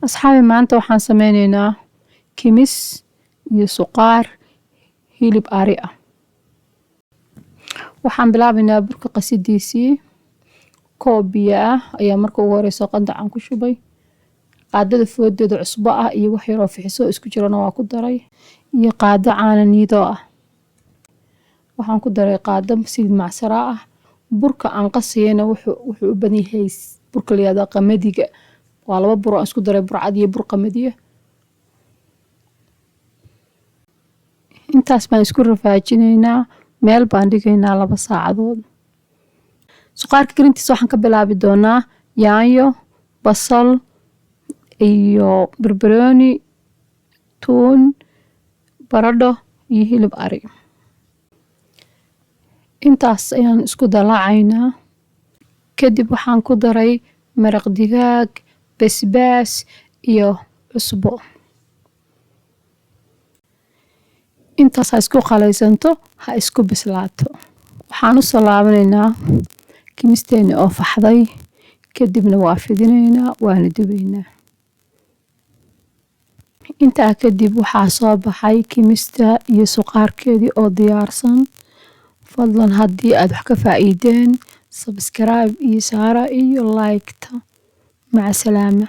asxaabi maanta waxaan sameyneynaa kimis iyo suqaar hilib ari ah. waxaan bilaabaynaa burka qasidiisii. koob biyo ah ayaa marka ugu horeysa qandacan ku shubay. qaadada foodeeda cusbo ah iyo wax yaroo fixiso isku jirana waa ku daray iyo qaado caano niido ah. waxaan ku daray qaado saliid macsara ah. burka aan qasayna wuxuu u badan yahay burka la yiraahdo qamadiga. waa laba bur aan isku daray bur cad iyo bur qamadiya. intaas baan isku rafaajinaynaa meel baan dhigaynaa 2 saacadood. suqaarka karintiisa waxaan ka bilaabi doonaa yaanyo, basal iyo barbarooni, tuun, baradho iyo hilib ari. intaas ayaan isku dalaacaynaa. kadib waxaan ku daray maraq digaag, basbaas iyo cusbo. intaas ha isku qalaysanto ha isku bislaato. waxaan u salaabanaynaa kimisteena oo faxday. kadibna waa fidinaynaa waana dubaynaa. intaa kadib waxaa soo baxay kimista iyo suqaarkeedii oo diyaarsan. fadlan haddii aad wax ka faa'iideen subscribe iyo saara iyo like-ta. maca salaama.